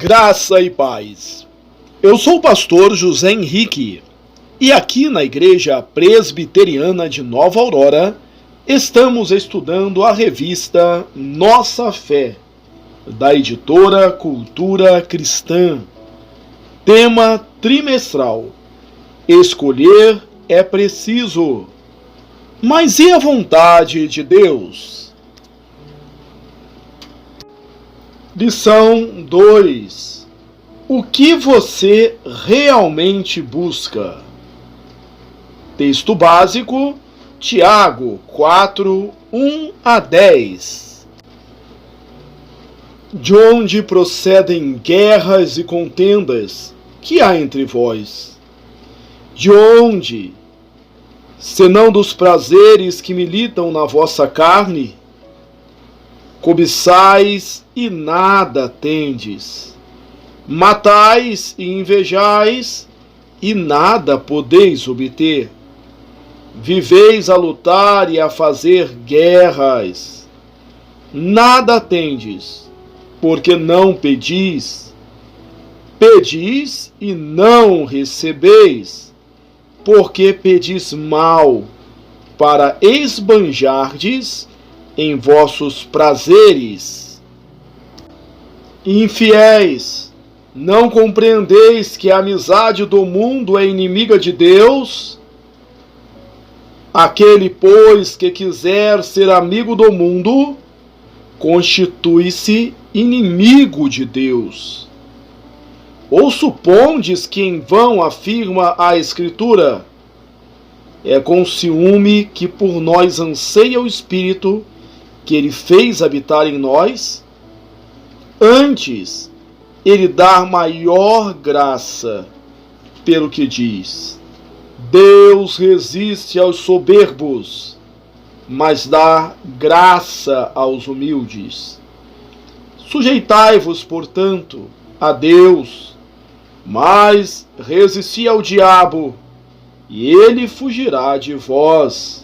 Graça e paz. Eu sou o pastor José Henrique e aqui na Igreja Presbiteriana de Nova Aurora estamos estudando a revista Nossa Fé, da editora Cultura Cristã. Tema trimestral: escolher é preciso. Mas e a vontade de Deus? Lição 2. O que você realmente busca? Texto básico, Tiago 4, 1 a 10. De onde procedem guerras e contendas que há entre vós? De onde? Senão dos prazeres que militam na vossa carne? Cobiçais e nada tendes. Matais e invejais e nada podeis obter. Viveis a lutar e a fazer guerras. Nada tendes, porque não pedis. Pedis e não recebeis, porque pedis mal, para esbanjardes em vossos prazeres. Infiéis, não compreendeis que a amizade do mundo é inimiga de Deus? Aquele, pois, que quiser ser amigo do mundo, constitui-se inimigo de Deus. Ou supondes que em vão afirma a Escritura: é com ciúme que por nós anseia o Espírito que ele fez habitar em nós? Antes, ele dá maior graça, pelo que diz: Deus resiste aos soberbos, mas dá graça aos humildes. Sujeitai-vos, portanto, a Deus, mas resisti ao diabo, e ele fugirá de vós.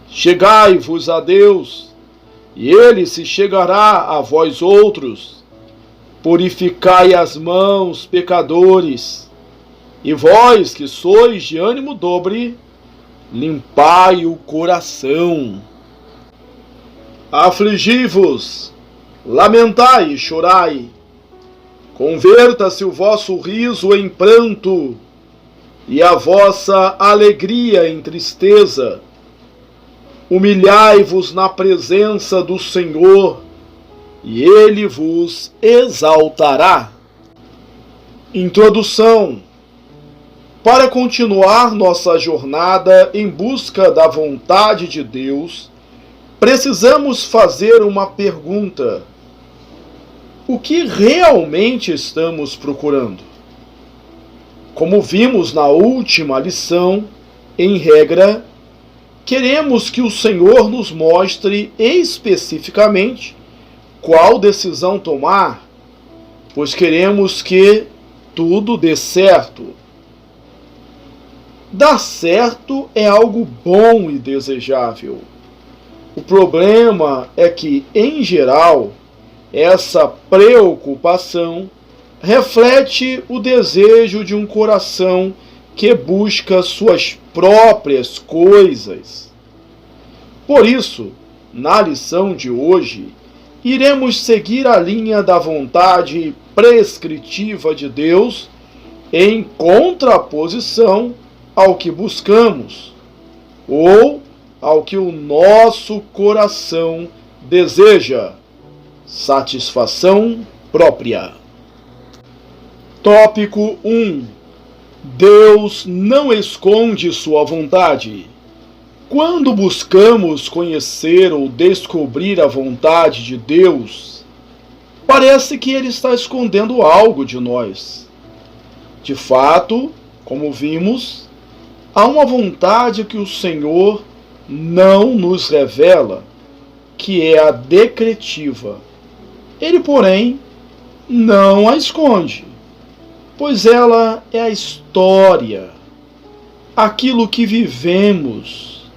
Chegai-vos a Deus, e ele se chegará a vós outros. Purificai as mãos, pecadores, e vós que sois de ânimo dobre, limpai o coração. Afligi-vos, lamentai e chorai. Converta-se o vosso riso em pranto, e a vossa alegria em tristeza. Humilhai-vos na presença do Senhor, e ele vos exaltará. Introdução. Para continuar nossa jornada em busca da vontade de Deus, precisamos fazer uma pergunta: o que realmente estamos procurando? Como vimos na última lição, em regra, queremos que o Senhor nos mostre especificamente qual decisão tomar, pois queremos que tudo dê certo. Dar certo é algo bom e desejável. O problema é que, em geral, essa preocupação reflete o desejo de um coração que busca suas próprias coisas. Por isso, na lição de hoje, iremos seguir a linha da vontade prescritiva de Deus em contraposição ao que buscamos, ou ao que o nosso coração deseja: satisfação própria. Tópico 1. Deus não esconde sua vontade. Quando buscamos conhecer ou descobrir a vontade de Deus, parece que Ele está escondendo algo de nós. De fato, como vimos, há uma vontade que o Senhor não nos revela, que é a decretiva. Ele, porém, não a esconde, pois ela é a história, aquilo que vivemos,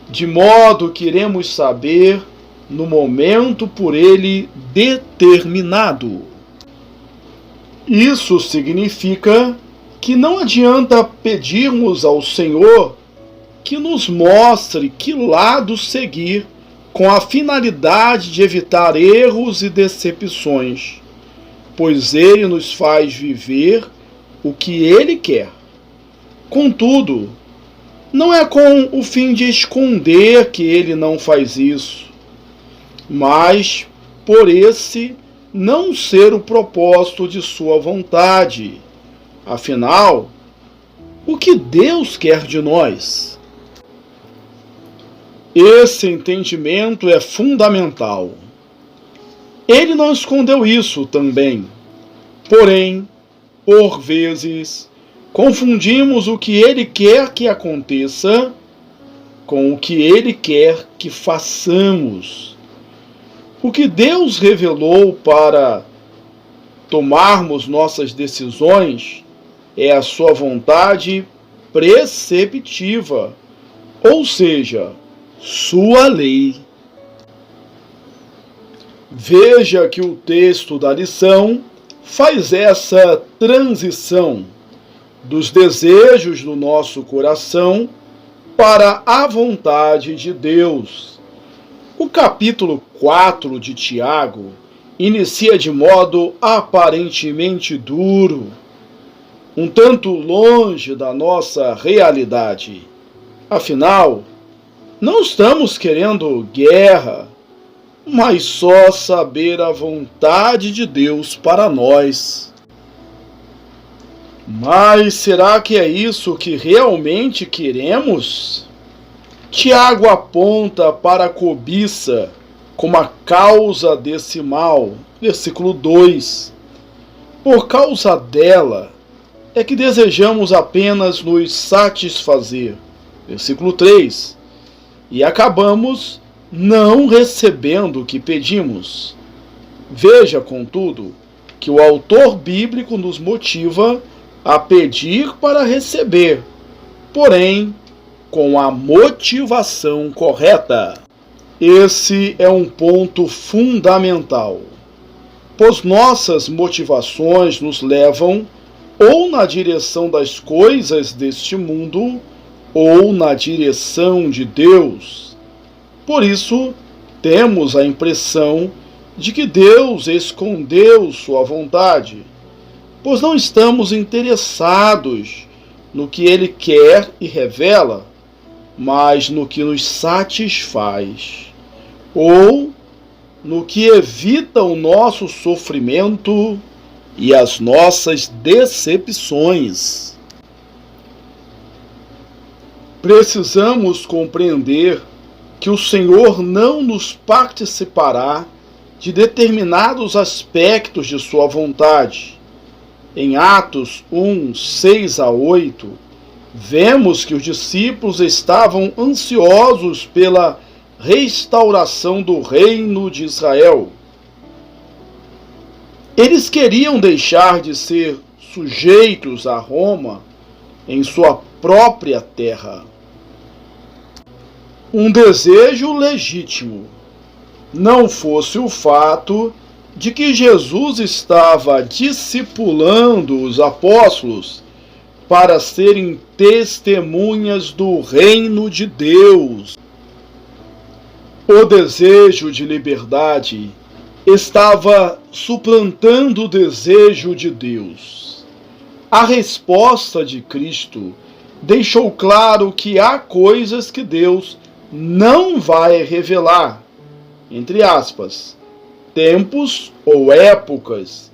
de modo que iremos saber no momento por ele determinado. Isso significa que não adianta pedirmos ao Senhor que nos mostre que lado seguir com a finalidade de evitar erros e decepções, pois Ele nos faz viver o que Ele quer. Contudo, não é com o fim de esconder que Ele não faz isso, mas por esse não ser o propósito de sua vontade. Afinal, o que Deus quer de nós? Esse entendimento é fundamental. Ele não escondeu isso também. Porém, por vezes, confundimos o que Ele quer que aconteça com o que Ele quer que façamos. O que Deus revelou para tomarmos nossas decisões é a sua vontade preceptiva, ou seja, sua lei. Veja que o texto da lição faz essa transição dos desejos do nosso coração para a vontade de Deus. O capítulo 4 de Tiago inicia de modo aparentemente duro, um tanto longe da nossa realidade. Afinal, não estamos querendo guerra, mas só saber a vontade de Deus para nós. Mas será que é isso que realmente queremos? Tiago aponta para a cobiça como a causa desse mal. Versículo 2. Por causa dela é que desejamos apenas nos satisfazer. Versículo 3. E acabamos não recebendo o que pedimos. Veja, contudo, que o autor bíblico nos motiva a pedir para receber, porém, com a motivação correta. Esse é um ponto fundamental, pois nossas motivações nos levam ou na direção das coisas deste mundo, ou na direção de Deus. Por isso, temos a impressão de que Deus escondeu sua vontade, pois não estamos interessados no que Ele quer e revela, mas no que nos satisfaz, ou no que evita o nosso sofrimento e as nossas decepções. Precisamos compreender que o Senhor não nos participará de determinados aspectos de sua vontade. Em Atos 1, 6 a 8, vemos que os discípulos estavam ansiosos pela restauração do reino de Israel. Eles queriam deixar de ser sujeitos a Roma em sua própria terra. Um desejo legítimo, não fosse o fato de que Jesus estava discipulando os apóstolos para serem testemunhas do reino de Deus. O desejo de liberdade estava suplantando o desejo de Deus. A resposta de Cristo deixou claro que há coisas que Deus não vai revelar, entre aspas, tempos ou épocas,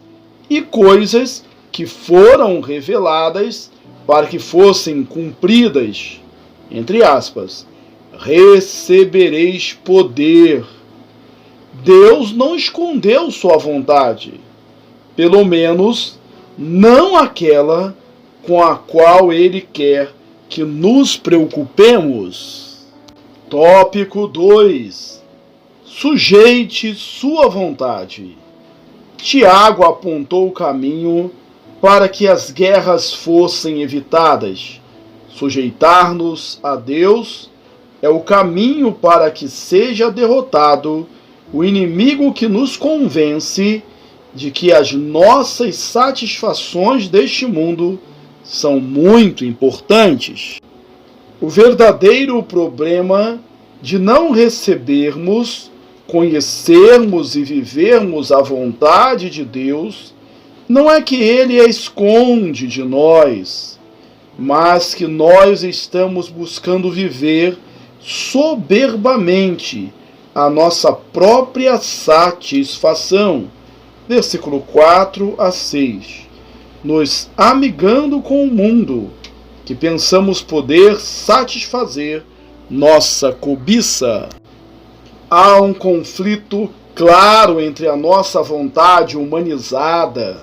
e coisas que foram reveladas para que fossem cumpridas, entre aspas, recebereis poder. Deus não escondeu sua vontade, pelo menos não aquela com a qual Ele quer que nos preocupemos. Tópico 2. Sujeite sua vontade. Tiago apontou o caminho para que as guerras fossem evitadas. Sujeitar-nos a Deus é o caminho para que seja derrotado o inimigo que nos convence de que as nossas satisfações deste mundo são muito importantes. O verdadeiro problema de não recebermos, conhecermos e vivermos a vontade de Deus não é que Ele a esconde de nós, mas que nós estamos buscando viver soberbamente a nossa própria satisfação. Versículo 4 a 6. Nos amigando com o mundo, que pensamos poder satisfazer nossa cobiça. Há um conflito claro entre a nossa vontade humanizada,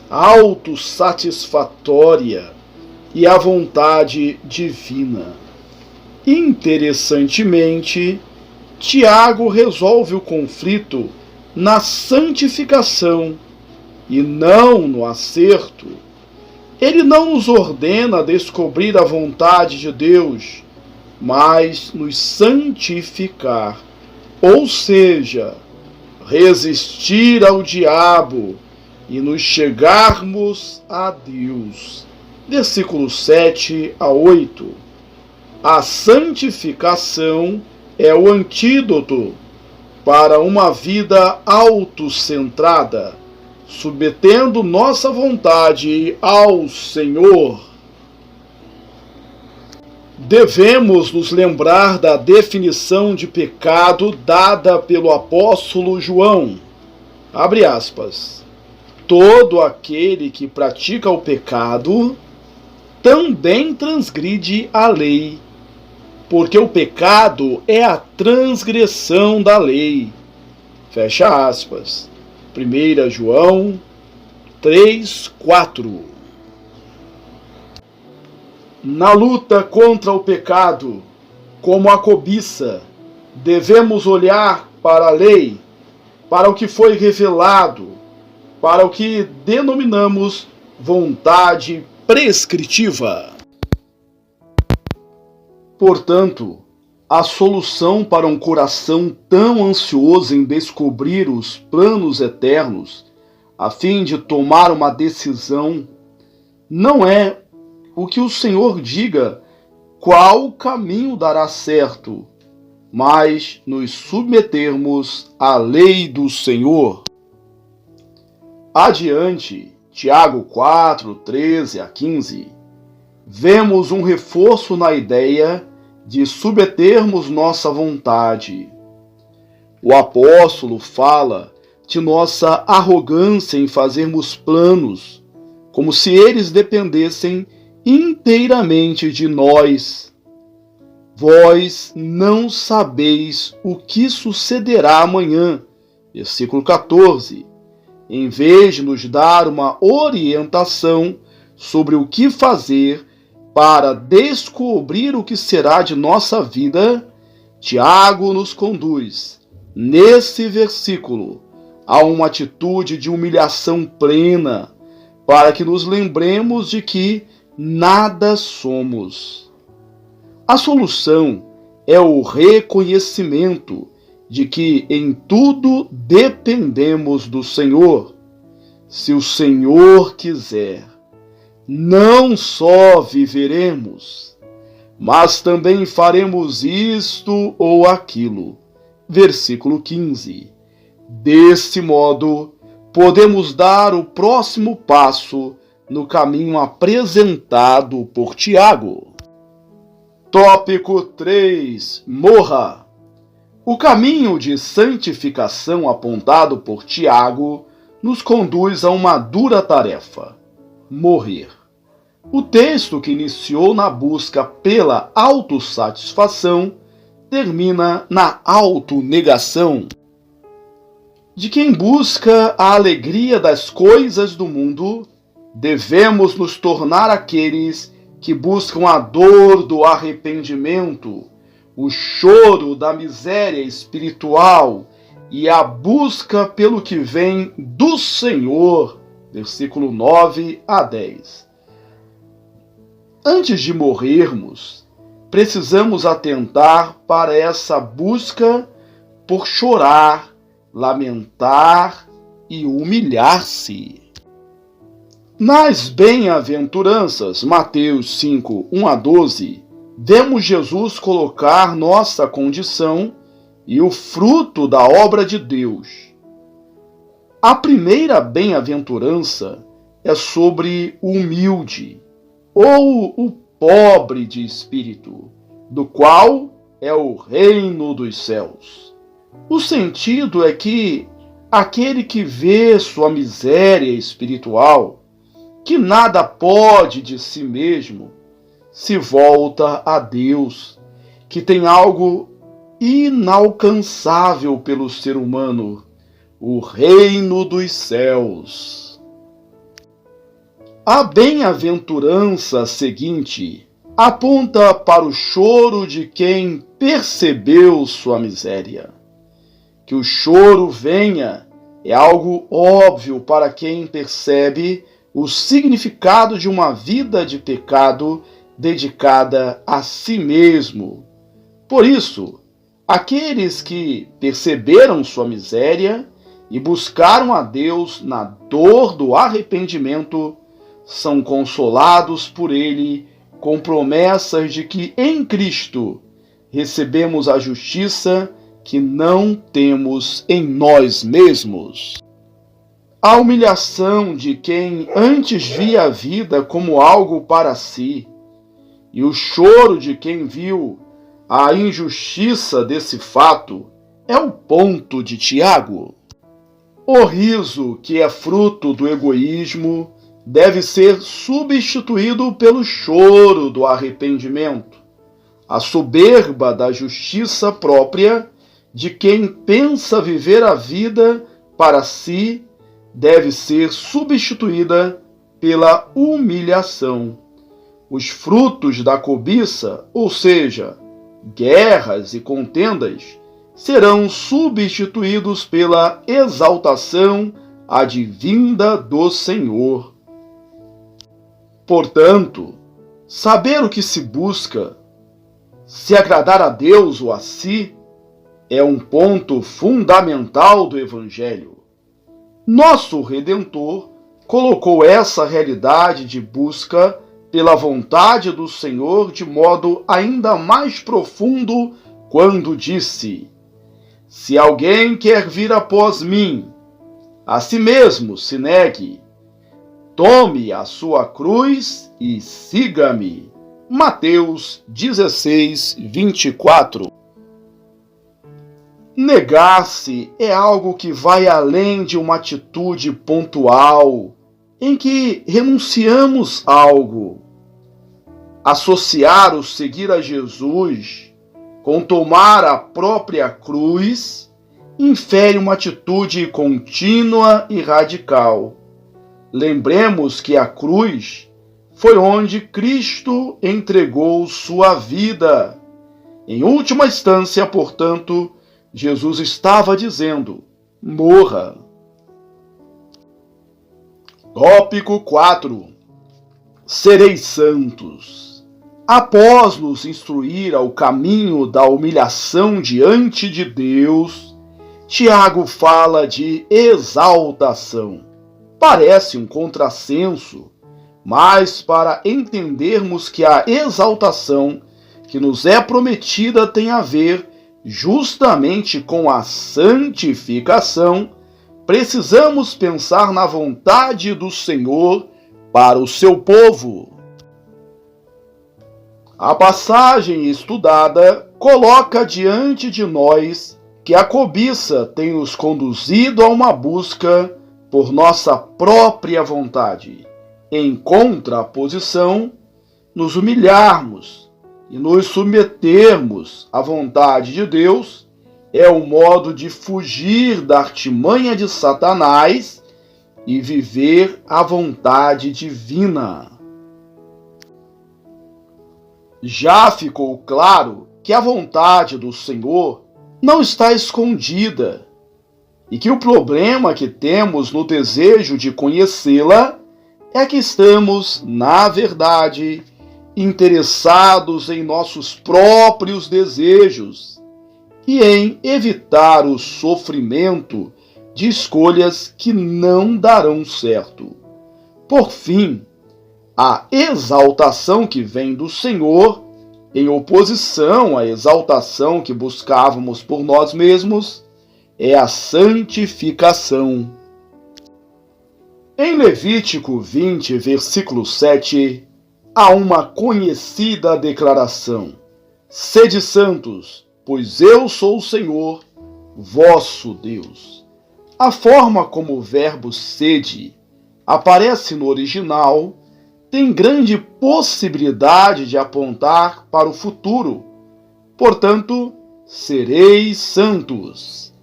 autossatisfatória, e a vontade divina. Interessantemente, Tiago resolve o conflito na santificação e não no acerto. Ele não nos ordena descobrir a vontade de Deus, mas nos santificar, ou seja, resistir ao diabo e nos chegarmos a Deus. Versículos 7 a 8. A santificação é o antídoto para uma vida autocentrada, submetendo nossa vontade ao Senhor. Devemos nos lembrar da definição de pecado dada pelo apóstolo João. Abre aspas. Todo aquele que pratica o pecado também transgride a lei, porque o pecado é a transgressão da lei. Fecha aspas. 1 João 3, 4. Na luta contra o pecado, como a cobiça, devemos olhar para a lei, para o que foi revelado, para o que denominamos vontade prescritiva. Portanto, a solução para um coração tão ansioso em descobrir os planos eternos, a fim de tomar uma decisão, não é o que o Senhor diga qual caminho dará certo, mas nos submetermos à lei do Senhor. Adiante, Tiago 4, 13 a 15, vemos um reforço na ideia de submetermos nossa vontade. O apóstolo fala de nossa arrogância em fazermos planos, como se eles dependessem inteiramente de nós. Vós não sabeis o que sucederá amanhã. Versículo 14. Em vez de nos dar uma orientação sobre o que fazer para descobrir o que será de nossa vida, Tiago nos conduz, nesse versículo, a uma atitude de humilhação plena, para que nos lembremos de que nada somos. A solução é o reconhecimento de que em tudo dependemos do Senhor. Se o Senhor quiser, não só viveremos, mas também faremos isto ou aquilo. Versículo 15. Desse modo, podemos dar o próximo passo no caminho apresentado por Tiago. Tópico 3. Morra. O caminho de santificação apontado por Tiago nos conduz a uma dura tarefa: morrer. O texto que iniciou na busca pela autossatisfação termina na autonegação. De quem busca a alegria das coisas do mundo, devemos nos tornar aqueles que buscam a dor do arrependimento, o choro da miséria espiritual e a busca pelo que vem do Senhor. Versículo 9 a 10. Antes de morrermos, precisamos atentar para essa busca por chorar, lamentar e humilhar-se. Nas bem-aventuranças, Mateus 5, 1 a 12, vemos Jesus colocar nossa condição e o fruto da obra de Deus. A primeira bem-aventurança é sobre o humilde, ou o pobre de espírito, do qual é o reino dos céus. O sentido é que aquele que vê sua miséria espiritual, que nada pode de si mesmo, se volta a Deus, que tem algo inalcançável pelo ser humano, o reino dos céus. A bem-aventurança seguinte aponta para o choro de quem percebeu sua miséria. Que o choro venha é algo óbvio para quem percebe o significado de uma vida de pecado dedicada a si mesmo. Por isso, aqueles que perceberam sua miséria e buscaram a Deus na dor do arrependimento são consolados por Ele com promessas de que em Cristo recebemos a justiça que não temos em nós mesmos. A humilhação de quem antes via a vida como algo para si, e o choro de quem viu a injustiça desse fato, é o ponto de Tiago. O riso, que é fruto do egoísmo, deve ser substituído pelo choro do arrependimento. A soberba da justiça própria de quem pensa viver a vida para si deve ser substituída pela humilhação. Os frutos da cobiça, ou seja, guerras e contendas, serão substituídos pela exaltação advinda do Senhor. Portanto, saber o que se busca, se agradar a Deus ou a si, é um ponto fundamental do Evangelho. Nosso Redentor colocou essa realidade de busca pela vontade do Senhor de modo ainda mais profundo quando disse: Se alguém quer vir após mim, a si mesmo se negue, tome a sua cruz e siga-me. Mateus 16, 24. Negar-se é algo que vai além de uma atitude pontual, em que renunciamos a algo. Associar o seguir a Jesus com tomar a própria cruz infere uma atitude contínua e radical. Lembremos que a cruz foi onde Cristo entregou sua vida. Em última instância, portanto, Jesus estava dizendo: morra. Tópico 4. Sereis santos. Após nos instruir ao caminho da humilhação diante de Deus, Tiago fala de exaltação. Parece um contrassenso, mas para entendermos que a exaltação que nos é prometida tem a ver justamente com a santificação, precisamos pensar na vontade do Senhor para o seu povo. A passagem estudada coloca diante de nós que a cobiça tem nos conduzido a uma busca por nossa própria vontade. Em contraposição, nos humilharmos e nos submetermos à vontade de Deus é o modo de fugir da artimanha de Satanás e viver a vontade divina. Já ficou claro que a vontade do Senhor não está escondida e que o problema que temos no desejo de conhecê-la é que estamos, na verdade, interessados em nossos próprios desejos e em evitar o sofrimento de escolhas que não darão certo. Por fim, a exaltação que vem do Senhor, em oposição à exaltação que buscávamos por nós mesmos, é a santificação. Em Levítico 20, versículo 7, há uma conhecida declaração: Sede santos, pois eu sou o Senhor, vosso Deus. A forma como o verbo sede aparece no original tem grande possibilidade de apontar para o futuro. Portanto, sereis santos.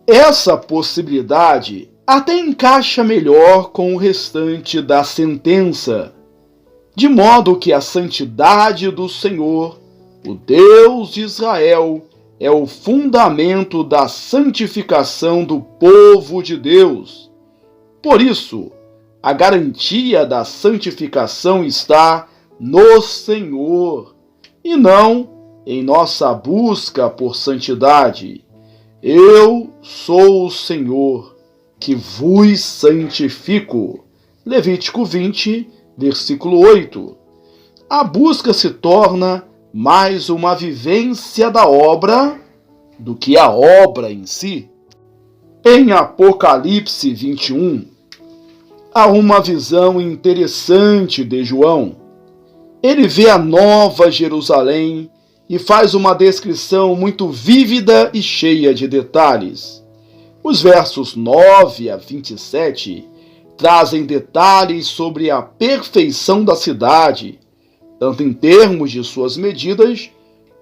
Essa possibilidade até encaixa melhor com o restante da sentença, de modo que a santidade do Senhor, o Deus de Israel, é o fundamento da santificação do povo de Deus. Por isso, a garantia da santificação está no Senhor, e não em nossa busca por santidade. Eu sou o Senhor, que vos santifico. Levítico 20, versículo 8. A busca se torna mais uma vivência da obra do que a obra em si. Em Apocalipse 21, há uma visão interessante de João. Ele vê a Nova Jerusalém e faz uma descrição muito vívida e cheia de detalhes. Os versos 9 a 27 trazem detalhes sobre a perfeição da cidade, tanto em termos de suas medidas,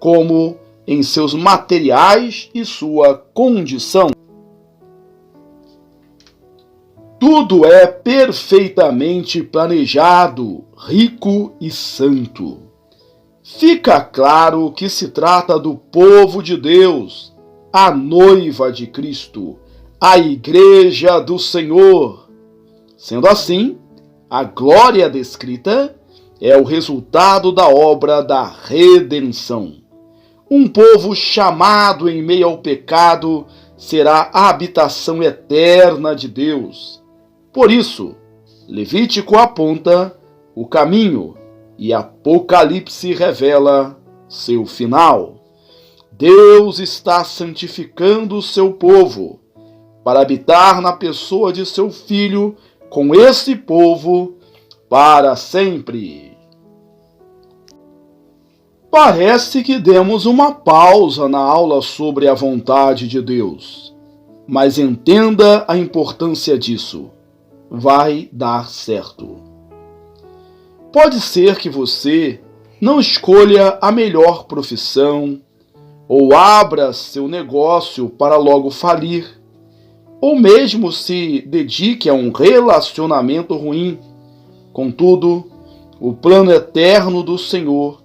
como em seus materiais e sua condição. Tudo é perfeitamente planejado, rico e santo. Fica claro que se trata do povo de Deus, a noiva de Cristo, a Igreja do Senhor. Sendo assim, a glória descrita é o resultado da obra da redenção. Um povo chamado em meio ao pecado será a habitação eterna de Deus. Por isso, Levítico aponta o caminho e Apocalipse revela seu final. Deus está santificando o seu povo para habitar na pessoa de seu Filho com esse povo para sempre. Parece que demos uma pausa na aula sobre a vontade de Deus, mas entenda a importância disso. Vai dar certo. Pode ser que você não escolha a melhor profissão, ou abra seu negócio para logo falir, ou mesmo se dedique a um relacionamento ruim. Contudo, o plano eterno do Senhor,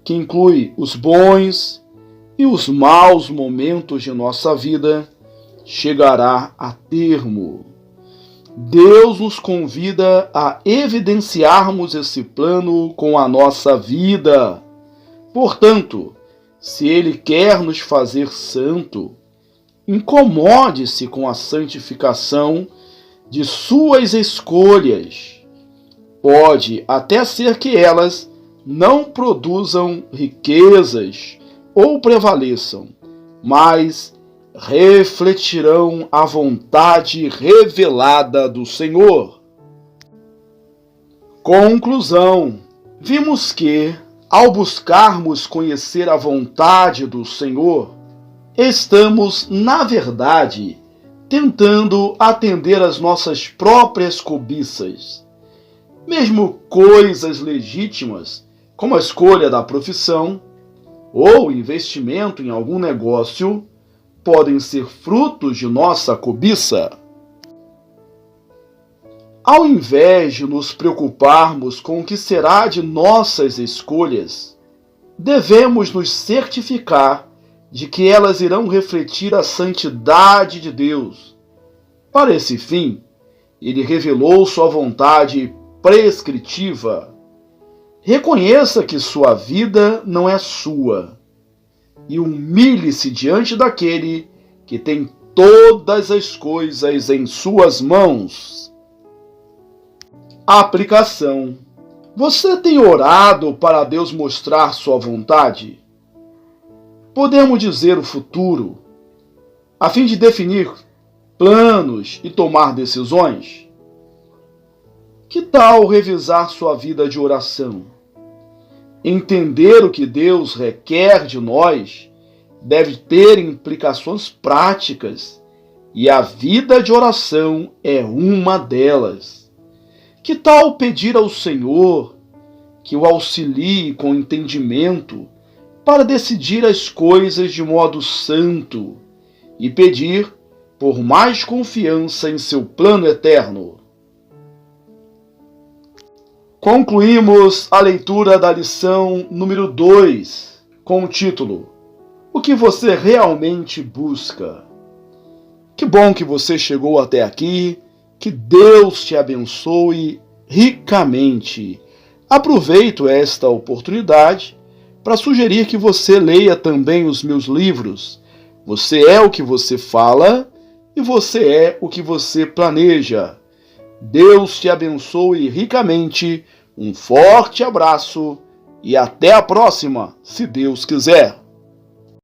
que inclui os bons e os maus momentos de nossa vida, chegará a termo. Deus nos convida a evidenciarmos esse plano com a nossa vida. Portanto, se Ele quer nos fazer santo, incomode-se com a santificação de suas escolhas. Pode até ser que elas não produzam riquezas ou prevaleçam, mas refletirão a vontade revelada do Senhor. Conclusão: vimos que, ao buscarmos conhecer a vontade do Senhor, estamos, na verdade, tentando atender às nossas próprias cobiças. Mesmo coisas legítimas, como a escolha da profissão ou investimento em algum negócio, podem ser frutos de nossa cobiça. Ao invés de nos preocuparmos com o que será de nossas escolhas, devemos nos certificar de que elas irão refletir a santidade de Deus. Para esse fim, Ele revelou sua vontade prescritiva. Reconheça que sua vida não é sua e humilhe-se diante daquele que tem todas as coisas em suas mãos. Aplicação. Você tem orado para Deus mostrar sua vontade? Podemos dizer o futuro, a fim de definir planos e tomar decisões? Que tal revisar sua vida de oração? Entender o que Deus requer de nós deve ter implicações práticas, e a vida de oração é uma delas. Que tal pedir ao Senhor que o auxilie com entendimento para decidir as coisas de modo santo e pedir por mais confiança em seu plano eterno? Concluímos a leitura da lição número 2, com o título O que você realmente busca? Que bom que você chegou até aqui, que Deus te abençoe ricamente. Aproveito esta oportunidade para sugerir que você leia também os meus livros. Você é o que você fala e você é o que você planeja. Deus te abençoe ricamente. Um forte abraço e até a próxima, se Deus quiser.